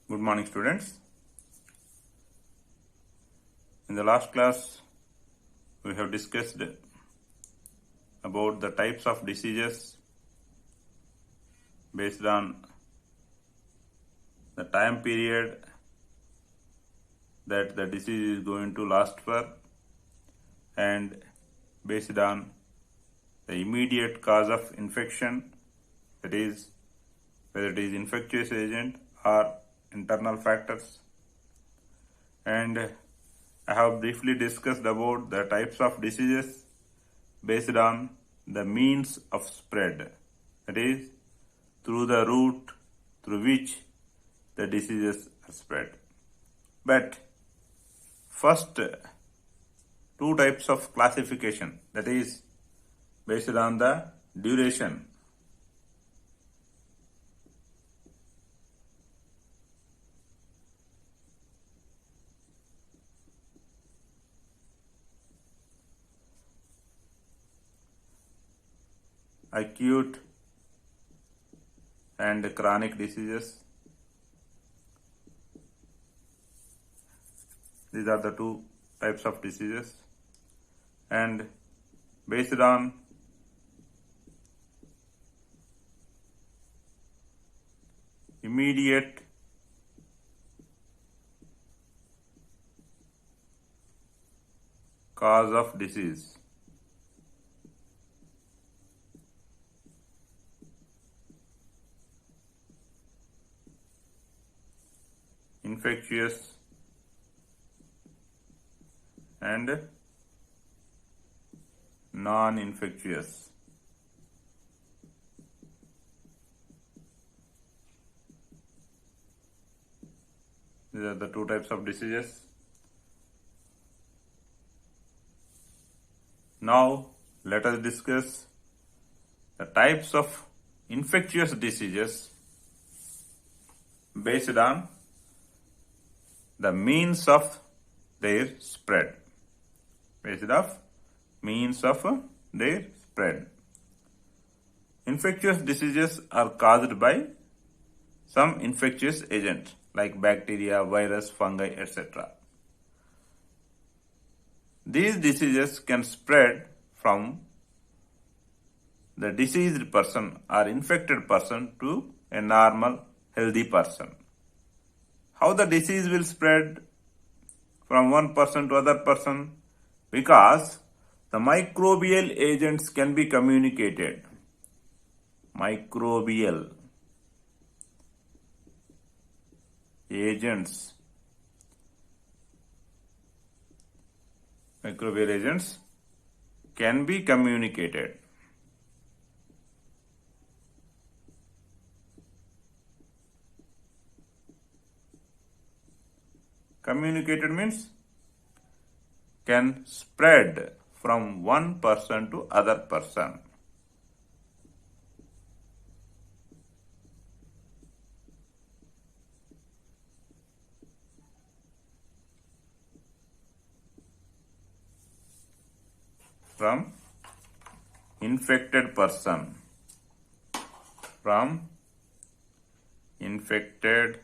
Good morning, students. In the last class, we have discussed about the types of diseases based on the time period that the disease is going to last for and based on the immediate cause of infection, that is, whether it is infectious agent or internal factors. And I have briefly discussed about the types of diseases based on the means of spread, that is, through the route through which the diseases are spread. But first, two types of classification, that is, based on the duration. Acute and chronic diseases. These are the two types of diseases, and based on immediate cause of disease. Infectious and non-infectious. These are the two types of diseases. Now let us discuss the types of infectious diseases based on the means of their spread. Based on means of their spread. Infectious diseases are caused by some infectious agent like bacteria, virus, fungi, etc. These diseases can spread from the diseased person or infected person to a normal, healthy person. How the disease will spread from one person to other person? Because the microbial agents can be communicated. Microbial agents. Microbial agents can be communicated. Communicated means can spread from one person to other person. From infected person. From infected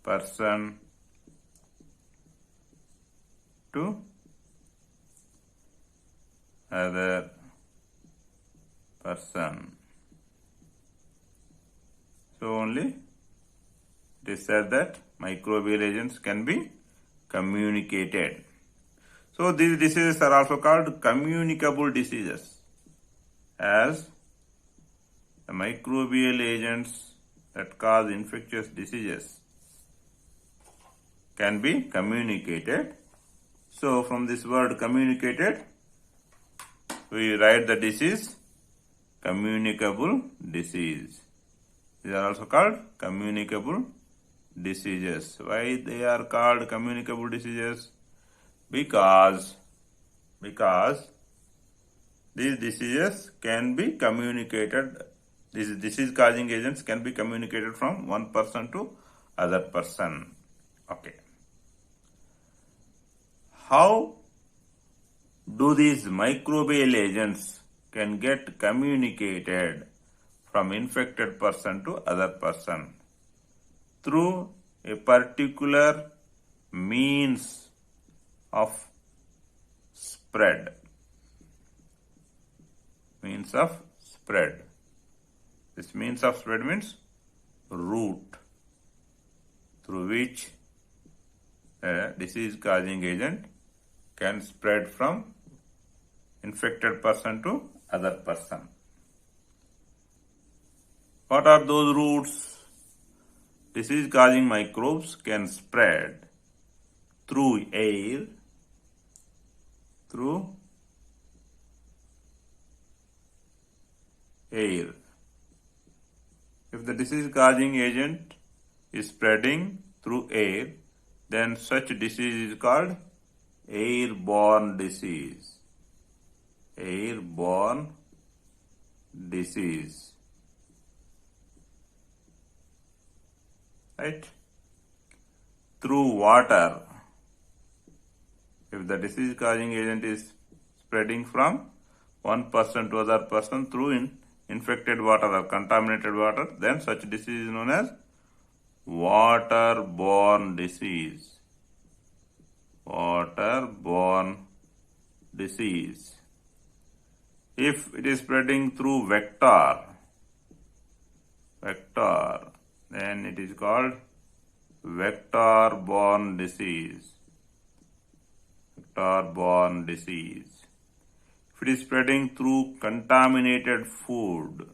person to other person. So only it is said that microbial agents can be communicated. So these diseases are also called communicable diseases, as the microbial agents that cause infectious diseases can be communicated. So from this word communicated, we write the disease communicable disease. These are also called communicable diseases. Why they are called communicable diseases? Because these diseases can be communicated. These disease causing agents can be communicated from one person to other person. Okay. How do these microbial agents can get communicated from infected person to other person through a particular means of spread. Means of spread. This means of spread means route through which a disease causing agent can spread from infected person to other person. What are those routes? Disease causing microbes can spread through air, If the disease causing agent is spreading through air, then such disease is called airborne disease. Airborne disease. Right? Through water. If the disease causing agent is spreading from one person to other person through infected water or contaminated water, then such disease is known as waterborne disease. Waterborne disease. If it is spreading through vector, then it is called vector-borne disease. Vector-borne disease. If it is spreading through contaminated food,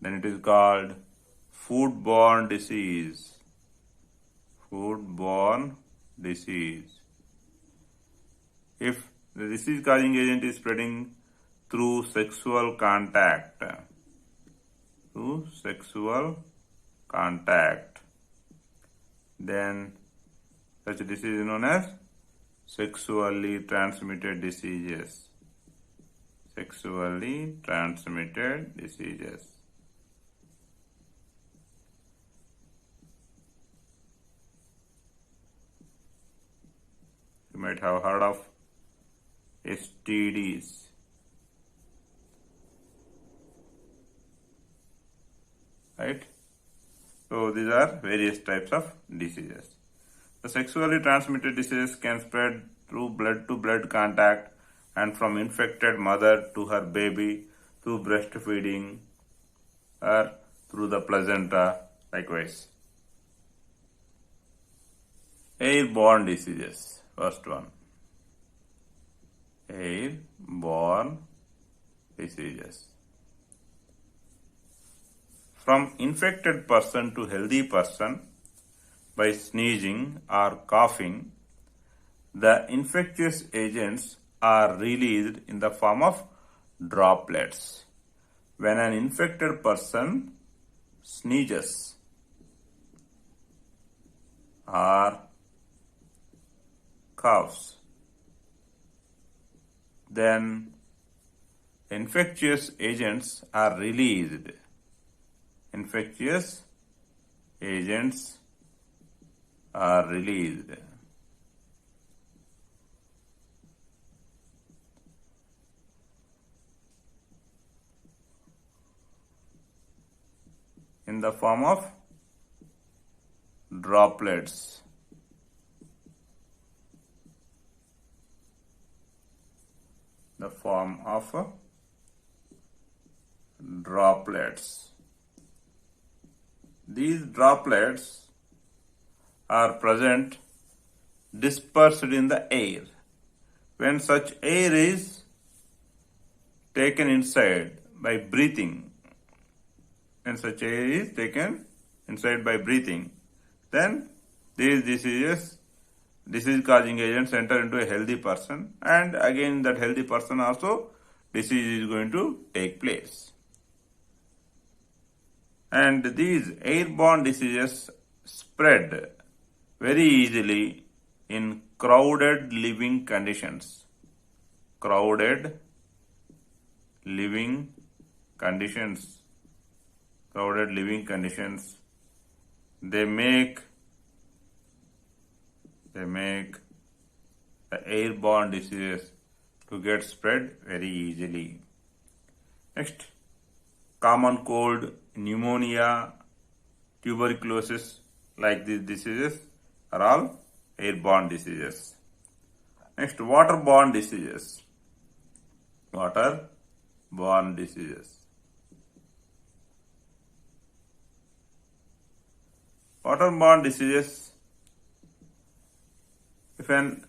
then it is called foodborne disease. Foodborne disease. If the disease causing agent is spreading through sexual contact, then such disease is known as sexually transmitted diseases. Sexually transmitted diseases. You might have heard of STDs. Right? So these are various types of diseases. The sexually transmitted diseases can spread through blood-to-blood contact and from infected mother to her baby through breastfeeding or through the placenta, likewise. Airborne diseases. First one. Airborne diseases. From infected person to healthy person by sneezing or coughing, the infectious agents are released in the form of droplets. When an infected person sneezes or coughs, then infectious agents are released. Infectious agents are released. In the form of droplets. The form of droplets. These droplets are present dispersed in the air. When such air is taken inside by breathing, then these disease causing agents enter into a healthy person, and again that healthy person also disease is going to take place. And these airborne diseases spread very easily in crowded living conditions. Crowded living conditions. They make the airborne diseases to get spread very easily. Next, common cold, pneumonia, tuberculosis, like these diseases are all airborne diseases. Next, waterborne diseases. Waterborne diseases. Waterborne diseases, if an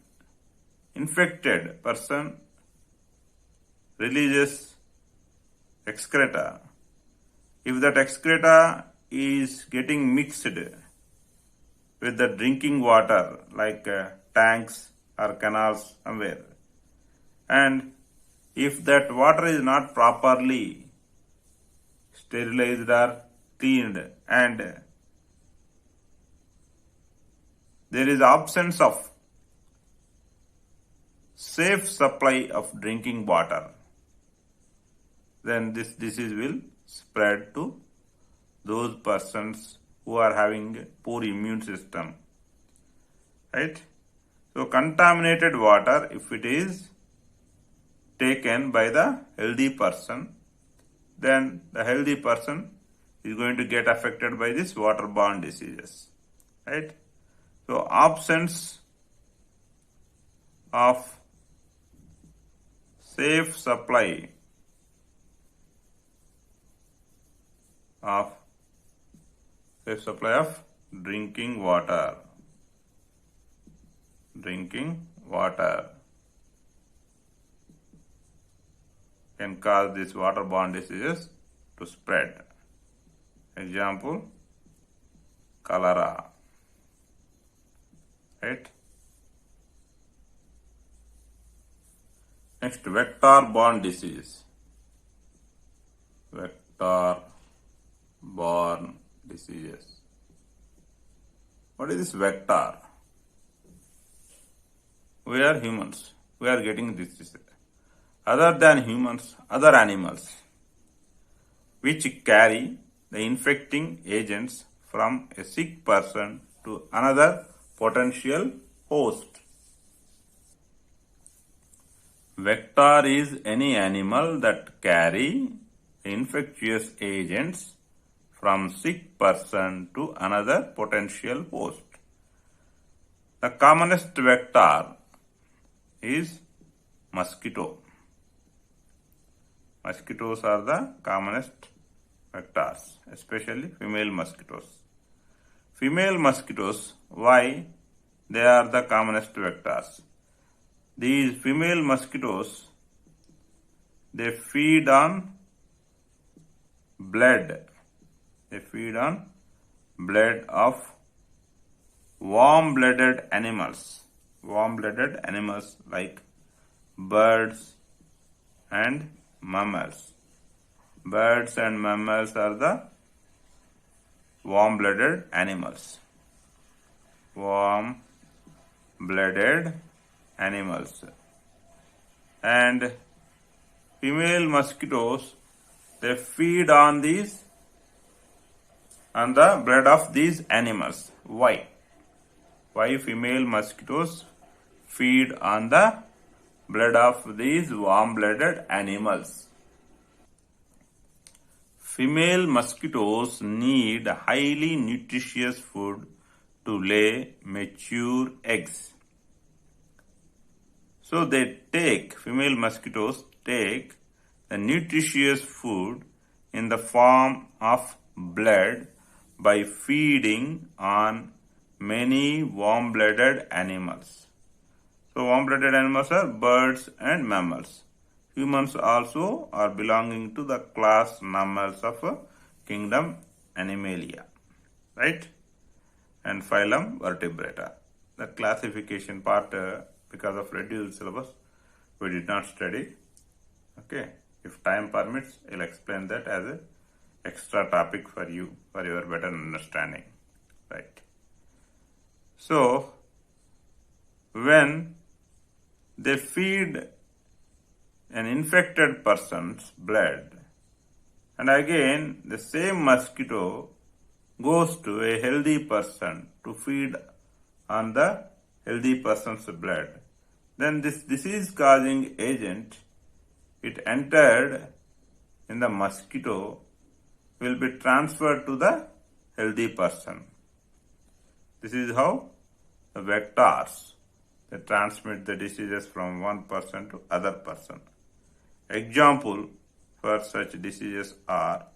infected person releases excreta, if that excreta is getting mixed with the drinking water, like tanks or canals somewhere, and if that water is not properly sterilized or cleaned, and there is absence of safe supply of drinking water, then this disease will spread to those persons who are having poor immune system, right? So contaminated water, if it is taken by the healthy person, then the healthy person is going to get affected by this waterborne diseases, right? So absence of safe supply of drinking water can cause these waterborne diseases to spread. Example, cholera, right? Next, vector-borne disease. Vector-borne diseases. What is this vector? We are humans. We are getting this disease. Other than humans, other animals, which carry the infecting agents from a sick person to another potential host. Vector is any animal that carry infectious agents from sick person to another potential host. The commonest vector is mosquito. Mosquitoes are the commonest vectors, especially female mosquitoes. Female mosquitoes, why they are the commonest vectors? These female mosquitoes, they feed on blood. They feed on blood of warm-blooded animals. Warm-blooded animals like birds and mammals. Birds and mammals are the warm-blooded animals. Warm-blooded animals. And female mosquitoes, they feed on the blood of these animals. Why? Why female mosquitoes feed on the blood of these warm-blooded animals? Female mosquitoes need highly nutritious food to lay mature eggs. So female mosquitoes take the nutritious food in the form of blood by feeding on many warm-blooded animals. So warm-blooded animals are birds and mammals. Humans also are belonging to the class mammals of kingdom Animalia, right? And phylum Vertebrata. The classification part, because of reduced syllabus, we did not study. Okay, if time permits, I'll explain that as an extra topic for you, for your better understanding, right? So, when they feed an infected person's blood, and again the same mosquito goes to a healthy person to feed on the healthy person's blood, then this disease-causing agent, it entered in the mosquito will be transferred to the healthy person. This is how the vectors they transmit the diseases from one person to other person. Example for such diseases are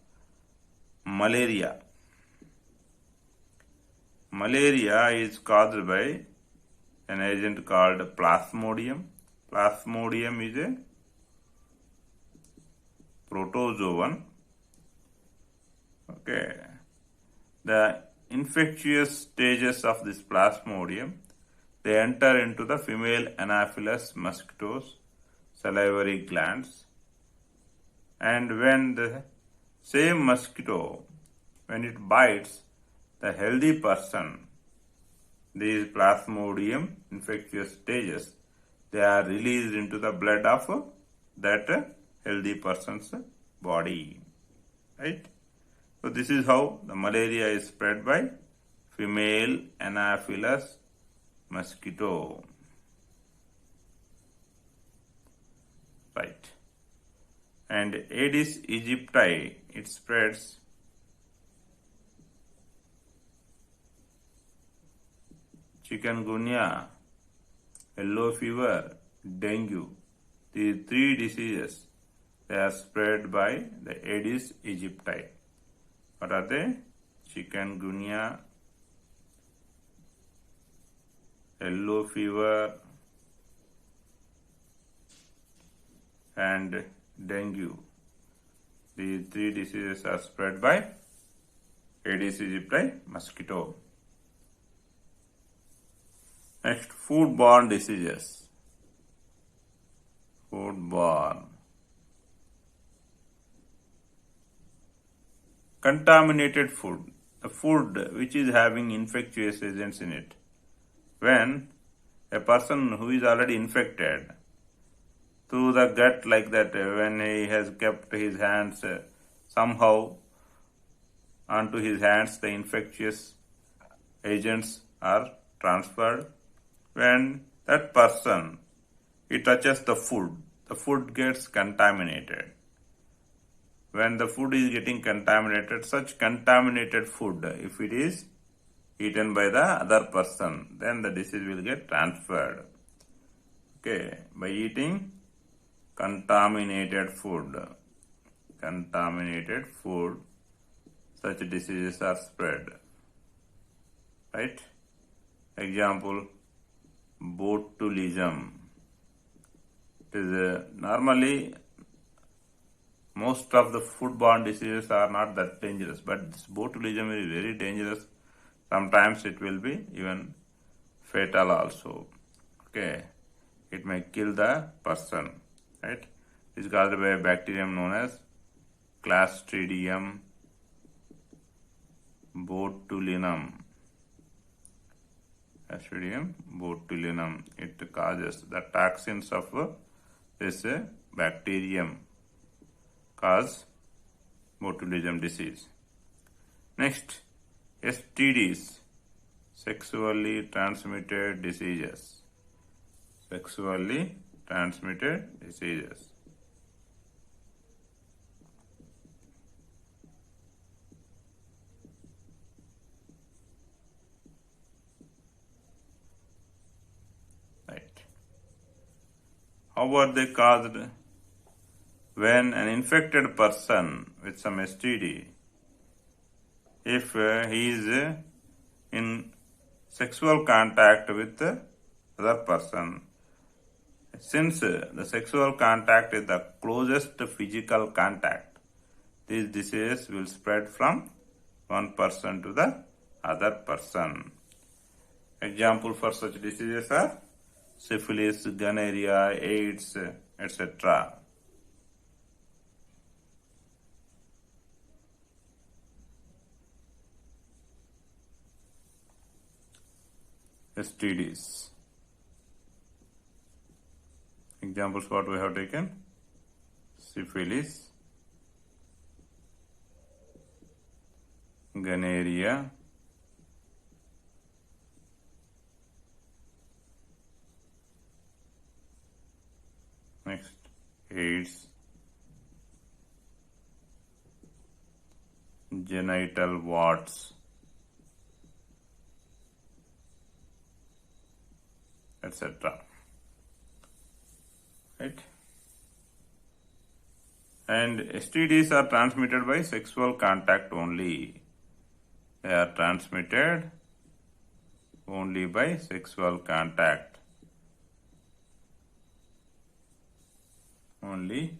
malaria. Malaria is caused by an agent called Plasmodium. Plasmodium is a protozoan. Okay. The infectious stages of this Plasmodium, they enter into the female Anopheles mosquitoes' salivary glands, and when the same mosquito, when it bites the healthy person, these Plasmodium infectious stages, they are released into the blood of that healthy person's body, right? So this is how the malaria is spread by female Anopheles mosquito, right? And Aedes aegypti, it spreads chikungunya, yellow fever, dengue. These three diseases, they are spread by the Aedes aegypti. What are they? Chikungunya, yellow fever, and dengue. These three diseases are spread by Aedes aegypti mosquito. Next, foodborne diseases. Foodborne. Contaminated food. The food which is having infectious agents in it. When a person who is already infected through the gut like that, when he has kept his hands somehow onto his hands, the infectious agents are transferred. When that person, he touches the food gets contaminated. When the food is getting contaminated, such contaminated food, if it is eaten by the other person, then the disease will get transferred. Okay, by eating contaminated food, such diseases are spread, right? Example, botulism. It is normally most of the foodborne diseases are not that dangerous, but this botulism is very dangerous. Sometimes it will be even fatal also. Okay, it may kill the person, right? It is caused by a bacterium known as Clostridium botulinum. Clostridium botulinum. It causes the toxins of this bacterium cause botulism disease. Next, STDs, sexually transmitted diseases. Sexually transmitted diseases. Right. How are they caused? When an infected person with some STD, if he is in sexual contact with the other person, since the sexual contact is the closest physical contact, this disease will spread from one person to the other person. Example for such diseases are syphilis, gonorrhea, AIDS, etc. STDs. Examples what we have taken: syphilis, gonorrhea, next AIDS, genital warts, etc. Right? And STDs are transmitted by sexual contact only. They are transmitted only by sexual contact. Only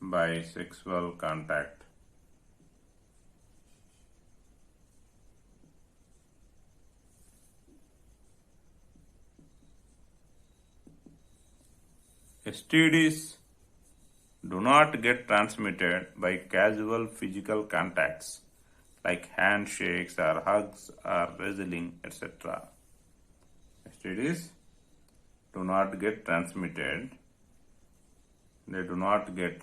by sexual contact. STDs do not get transmitted by casual physical contacts like handshakes or hugs or wrestling, etc. STDs do not get transmitted. They do not get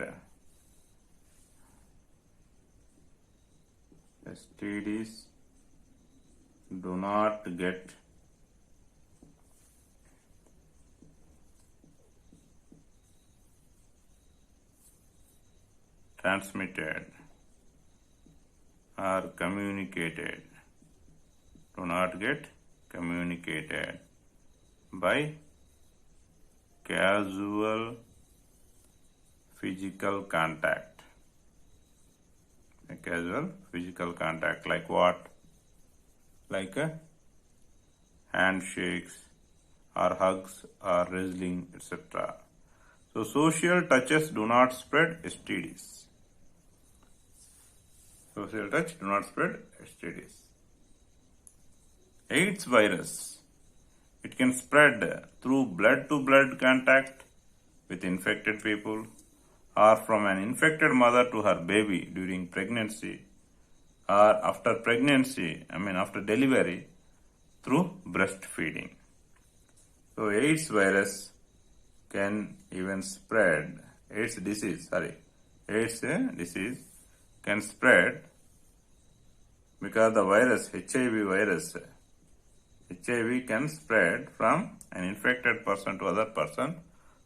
STDs do not get transmitted or communicated, do not get communicated by casual physical contact. A casual physical contact like what? Like handshakes or hugs or wrestling, etc. So social touches do not spread STDs. Social touch do not spread STDs. AIDS virus. It can spread through blood-to-blood contact with infected people or from an infected mother to her baby during pregnancy or after pregnancy, after delivery through breastfeeding. So AIDS virus can even spread, AIDS disease can spread because the virus, HIV can spread from an infected person to other person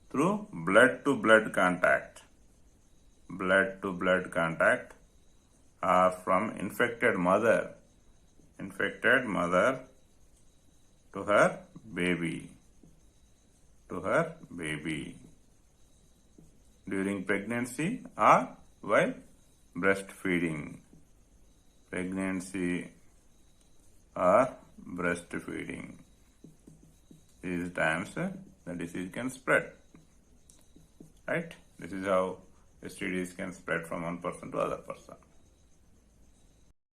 through blood-to-blood contact. Blood-to-blood contact or from infected mother to her baby. During pregnancy or while breastfeeding. Pregnancy or breastfeeding. These times the disease can spread. Right? This is how STDs can spread from one person to other person.